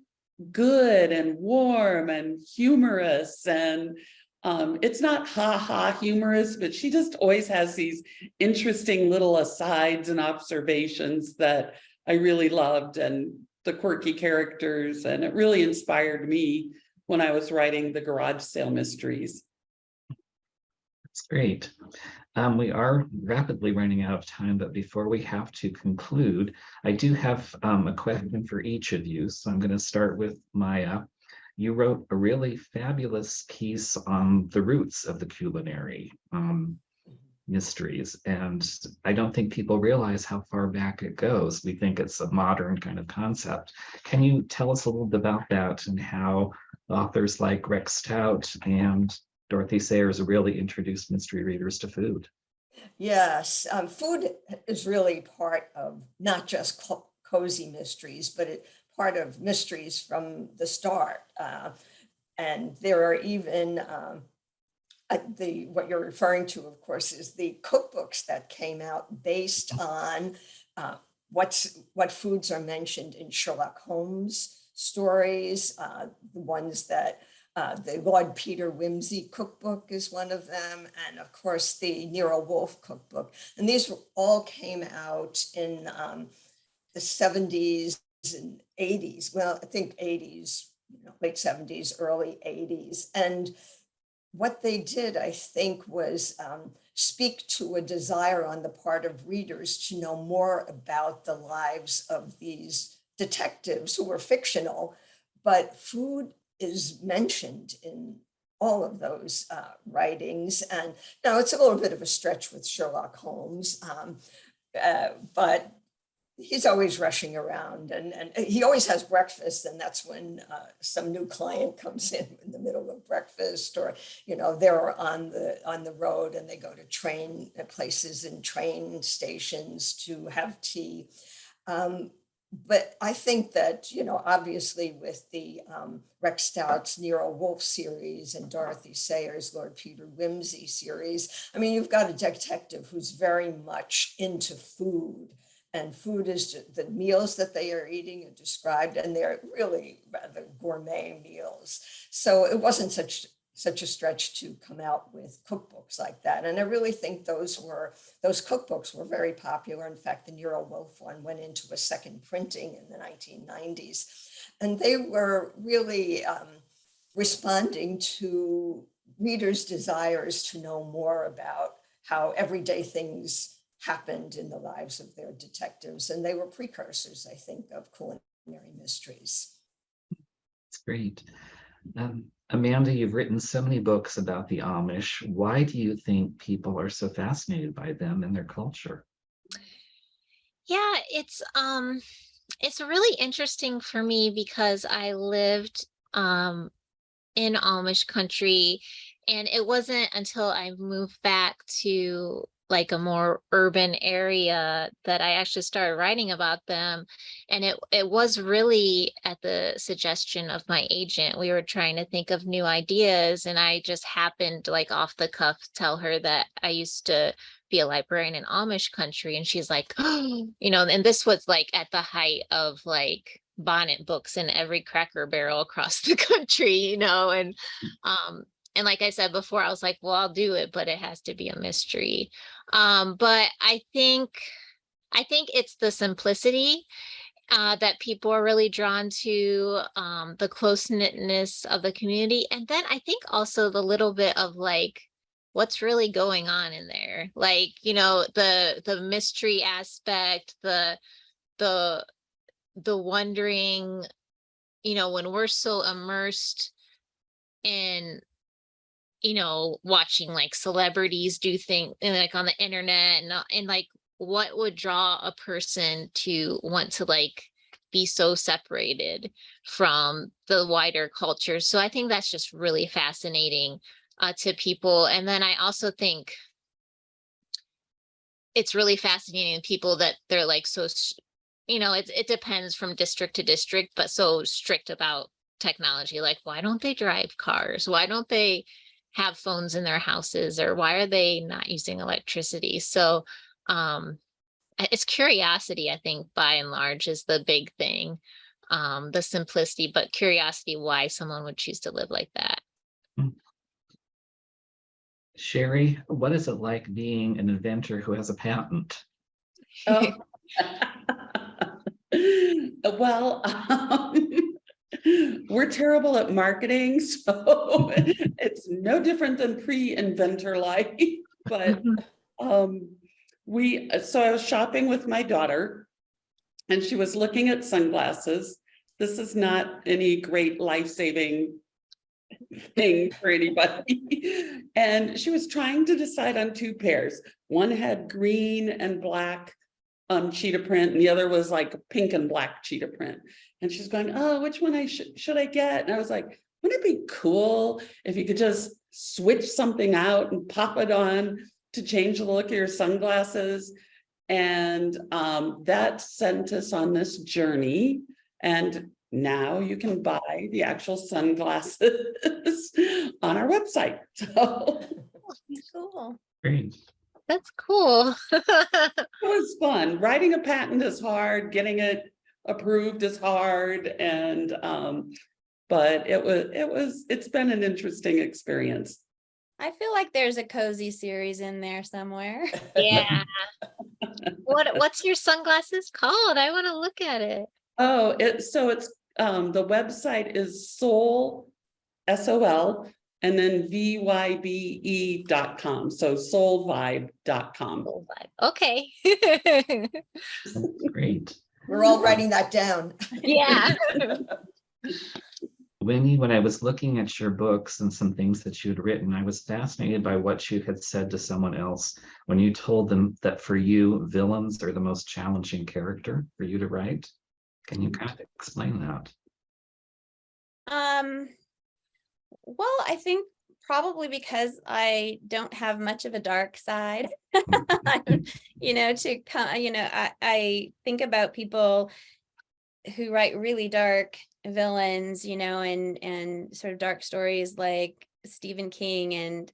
good and warm and humorous. And it's not ha-ha humorous, but she just always has these interesting little asides and observations that I really loved, and the quirky characters, and it really inspired me when I was writing the garage sale mysteries. That's great. We are rapidly running out of time, but before we have to conclude, I do have a question for each of you. So I'm going to start with Maya. You wrote a really fabulous piece on the roots of the culinary mysteries, and I don't think people realize how far back it goes. We think it's a modern kind of concept. Can you tell us a little bit about that and how authors like Rex Stout and Dorothy Sayers really introduced mystery readers to food? Yes, food is really part of not just cozy mysteries, but part of mysteries from the start. And there are even what you're referring to, of course, is the cookbooks that came out based on what foods are mentioned in Sherlock Holmes stories, the ones that the Lord Peter Wimsey cookbook is one of them, and of course the Nero Wolfe cookbook. And these all came out in the 70s and 80s. Well, I think 80s, late 70s, early 80s. And what they did, I think, was speak to a desire on the part of readers to know more about the lives of these detectives who were fictional, but food is mentioned in all of those writings. And now it's a little bit of a stretch with Sherlock Holmes, but he's always rushing around, and he always has breakfast, and that's when some new client comes in the middle of breakfast, or they're on the road and they go to train places and train stations to have tea. But I think that, obviously with the Rex Stout's Nero Wolfe series and Dorothy Sayers' Lord Peter Wimsey series, I mean, you've got a detective who's very much into food. And food is the meals that they are eating are described, and they're really rather gourmet meals. So it wasn't such a stretch to come out with cookbooks like that. And I really think those cookbooks were very popular. In fact, the Nero Wolfe one went into a second printing in the 1990s. And they were really responding to readers' desires to know more about how everyday things happened in the lives of their detectives. And they were precursors, I think, of culinary mysteries. It's great. Amanda, you've written so many books about the Amish. Why do you think people are so fascinated by them and their culture? Yeah, it's really interesting for me because I lived in Amish country, and it wasn't until I moved back to like a more urban area that I actually started writing about them. And it was really at the suggestion of my agent. We were trying to think of new ideas, and I just happened, like off the cuff, tell her that I used to be a librarian in Amish country. And she's like, oh, and this was like at the height of like bonnet books in every Cracker Barrel across the country, and like I said before, I was like, well, I'll do it, but it has to be a mystery. But I think it's the simplicity that people are really drawn to, the close-knitness of the community. And then I think also the little bit of like, what's really going on in there? Like, the mystery aspect, the wondering, when we're so immersed in watching like celebrities do things like on the internet, and like what would draw a person to want to like be so separated from the wider culture. So I think that's just really fascinating to people. And then I also think it's really fascinating to people that they're like so, it depends from district to district, but so strict about technology. Like, why don't they drive cars? Why don't they have phones in their houses? Or why are they not using electricity? So it's curiosity, I think, by and large, is the big thing. The simplicity, but curiosity why someone would choose to live like that. Sherry, what is it like being an inventor who has a patent? Oh. Well, we're terrible at marketing, so it's no different than pre-inventor life. But so I was shopping with my daughter, and she was looking at sunglasses. This is not any great life-saving thing for anybody. And she was trying to decide on two pairs. One had green and black cheetah print, and the other was like pink and black cheetah print. And she's going, oh, which one should I get? And I was like, wouldn't it be cool if you could just switch something out and pop it on to change the look of your sunglasses? And that sent us on this journey. And now you can buy the actual sunglasses on our website. So Cool. Great. That's cool. it was fun. Writing a patent is hard. Getting it approved is hard. And but it's been an interesting experience. I feel like there's a cozy series in there somewhere. Yeah. What's your sunglasses called? I want to look at it. Oh, it's the website is Soul, SOL, and then VYBE.com. So soulvibe.com. Soul Vibe. Okay. Great. We're all writing that down. Yeah. Winnie, when I was looking at your books and some things that you had written, I was fascinated by what you had said to someone else when you told them that for you, villains are the most challenging character for you to write. Can you kind of explain that? Well, I think probably because I don't have much of a dark side, to come, I think about people who write really dark villains, and sort of dark stories like Stephen King, and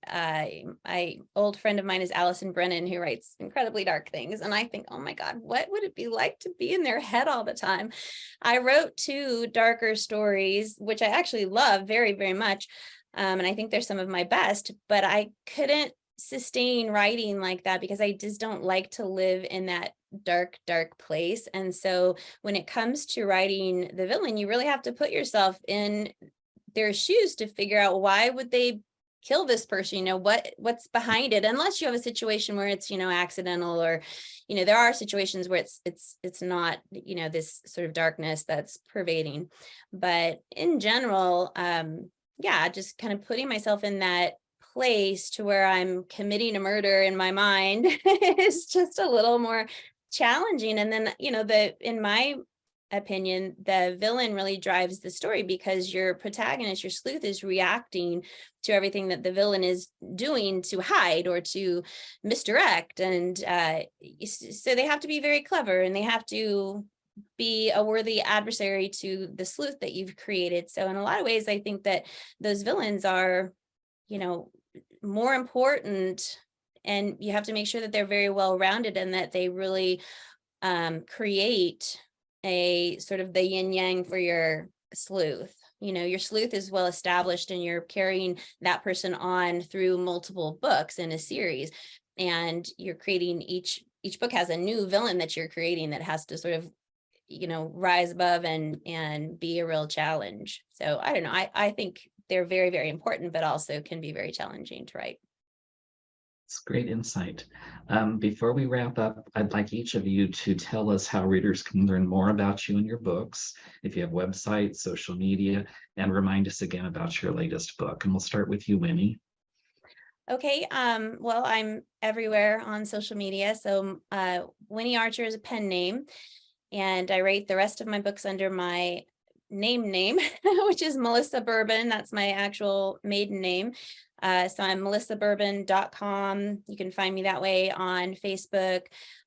my old friend of mine is Allison Brennan, who writes incredibly dark things. And I think, oh my God, what would it be like to be in their head all the time? I wrote 2 darker stories, which I actually love very, very much. And I think they're some of my best, but I couldn't sustain writing like that because I just don't like to live in that dark, dark place. And so when it comes to writing the villain, you really have to put yourself in their shoes to figure out why would they kill this person, what's behind it, unless you have a situation where it's accidental, or there are situations where it's not this sort of darkness that's pervading. But in general, just kind of putting myself in that place to where I'm committing a murder in my mind is just a little more challenging. And then in my opinion, the villain really drives the story, because your protagonist, your sleuth, is reacting to everything that the villain is doing to hide or to misdirect. And so they have to be very clever, and they have to be a worthy adversary to the sleuth that you've created. So in a lot of ways, I think that those villains are, more important, and you have to make sure that they're very well rounded, and that they really create a sort of the yin yang for your sleuth. Your sleuth is well established, and you're carrying that person on through multiple books in a series, and you're creating each book has a new villain that you're creating that has to sort of rise above and be a real challenge. So I don't know, I think they're very, very important, but also can be very challenging to write. It's great insight. Before we wrap up, I'd like each of you to tell us how readers can learn more about you and your books, if you have websites, social media, and remind us again about your latest book. And we'll start with you, Winnie. Okay, well, I'm everywhere on social media. So Winnie Archer is a pen name, and I write the rest of my books under my name, which is Melissa Bourbon. That's my actual maiden name. So I'm melissabourbon.com. You can find me that way on Facebook.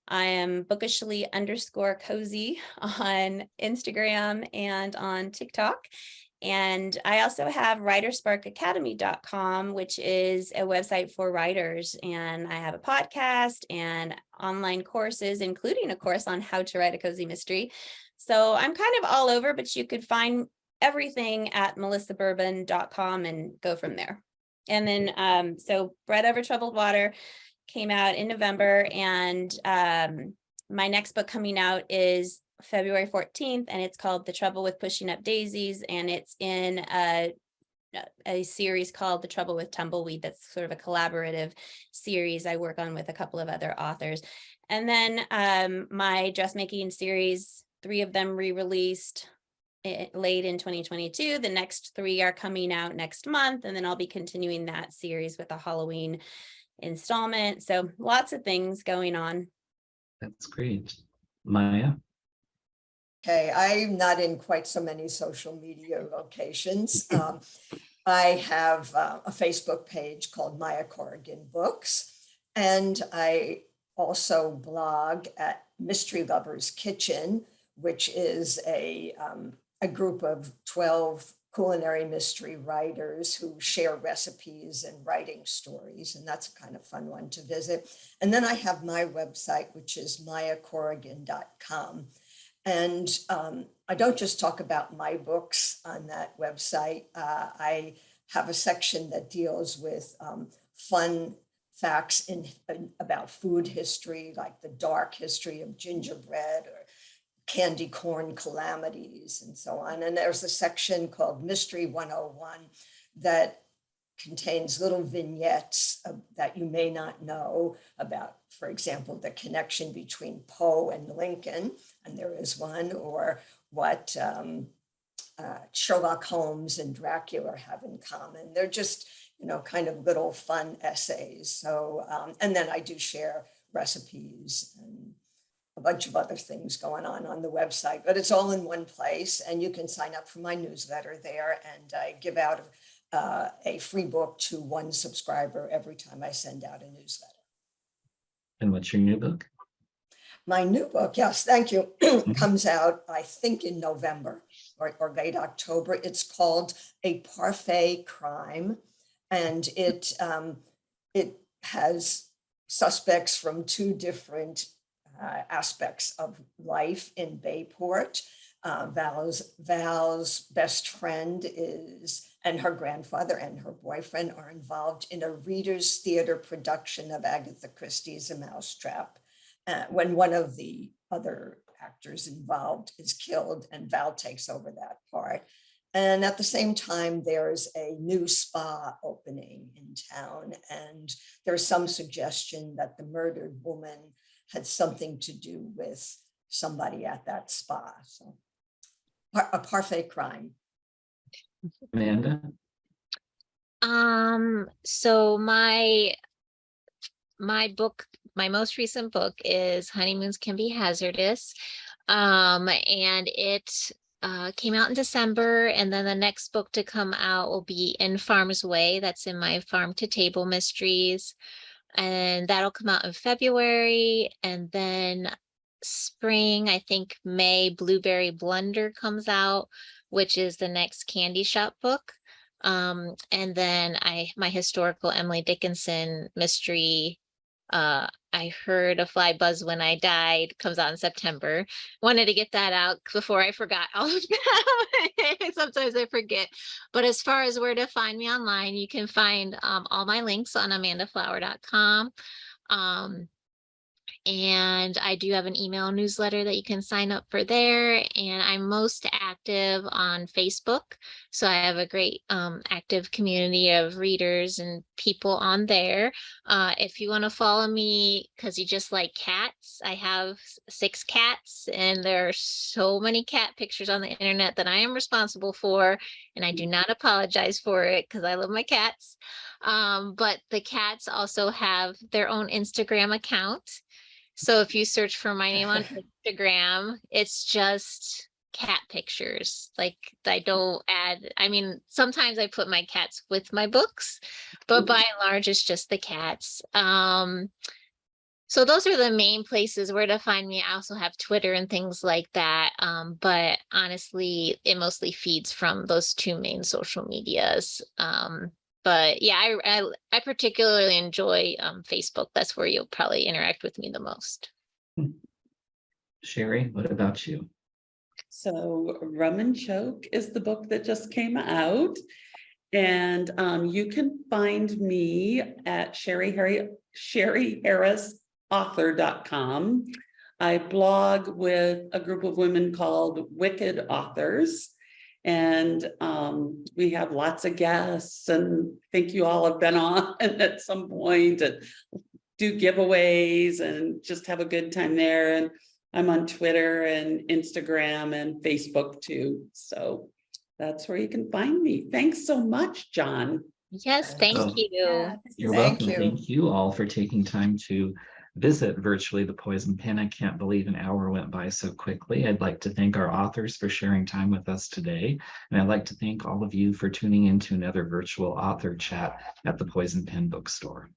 I am bookishly_cozy on Instagram and on TikTok. And I also have writersparkacademy.com, which is a website for writers. And I have a podcast and online courses, including a course on how to write a cozy mystery. So I'm kind of all over, but you could find everything at melissabourbon.com and go from there. And then, so Bread Over Troubled Water came out in November, and my next book coming out is February 14th, and it's called The Trouble with Pushing Up Daisies, and it's in a series called The Trouble with Tumbleweed. That's sort of a collaborative series I work on with a couple of other authors. And then my dressmaking series, 3 of them re-released late in 2022. The next 3 are coming out next month, and then I'll be continuing that series with a Halloween installment. So lots of things going on. That's great. Maya? Okay, I'm not in quite so many social media locations. I have a Facebook page called Maya Corrigan Books, and I also blog at Mystery Lovers Kitchen, which is a group of 12 culinary mystery writers who share recipes and writing stories, and that's a kind of fun one to visit. And then I have my website, which is mayacorrigan.com. And I don't just talk about my books on that website. I have a section that deals with fun facts about food history, like the dark history of gingerbread or candy corn calamities and so on. And there's a section called Mystery 101 that contains little vignettes that you may not know about, for example, the connection between Poe and Lincoln, and there is one, or what Sherlock Holmes and Dracula have in common. They're just, kind of little fun essays. So, and then I do share recipes and a bunch of other things going on the website, but it's all in one place, and you can sign up for my newsletter there, and I give out a free book to one subscriber every time I send out a newsletter. And what's your new book? My new book, yes, thank you, comes out, I think, in November or late October. It's called A Parfait Crime, and it has suspects from two different aspects of life in Bayport. Val's best friend and her grandfather and her boyfriend are involved in a Reader's Theater production of Agatha Christie's A Mousetrap, when one of the other actors involved is killed and Val takes over that part. And at the same time, there's a new spa opening in town, and there's some suggestion that the murdered woman had something to do with somebody at that spa. So a parfait crime. Amanda? So my book, my most recent book is Honeymoons Can Be Hazardous. And it came out in December, and then the next book to come out will be In Farm's Way. That's in my Farm to Table Mysteries. And that'll come out in February, and then spring, I think May, Blueberry Blunder comes out, which is the next candy shop book. And then my historical Emily Dickinson mystery, I Heard a Fly Buzz When I Died, comes out in September. Wanted to get that out before I forgot all of them. Sometimes I forget. But as far as where to find me online, you can find all my links on amandaflower.com. And I do have an email newsletter that you can sign up for there. And I'm most active on Facebook. So I have a great active community of readers and people on there. If you want to follow me because you just like cats, I have 6 cats, and there are so many cat pictures on the internet that I am responsible for. And I do not apologize for it because I love my cats. But the cats also have their own Instagram account. So if you search for my name on Instagram, it's just cat pictures. Like, I don't add, I mean, sometimes I put my cats with my books, but by and large, it's just the cats. So those are the main places where to find me. I also have Twitter and things like that. But honestly, it mostly feeds from those 2 main social medias. But yeah, I particularly enjoy Facebook. That's where you'll probably interact with me the most. Sherry, what about you? So Rum and Choke is the book that just came out. And you can find me at sherryharrisauthor.com. I blog with a group of women called Wicked Authors. And we have lots of guests, and I think you all have been on at some point, and do giveaways and just have a good time there. And I'm on Twitter and Instagram and Facebook too. So that's where you can find me. Thanks so much, John. Yes, thank Oh, you. You're Thank welcome. you. Thank you all for taking time to visit virtually the Poison Pen. I can't believe an hour went by so quickly. I'd like to thank our authors for sharing time with us today. And I'd like to thank all of you for tuning in to another virtual author chat at the Poison Pen bookstore.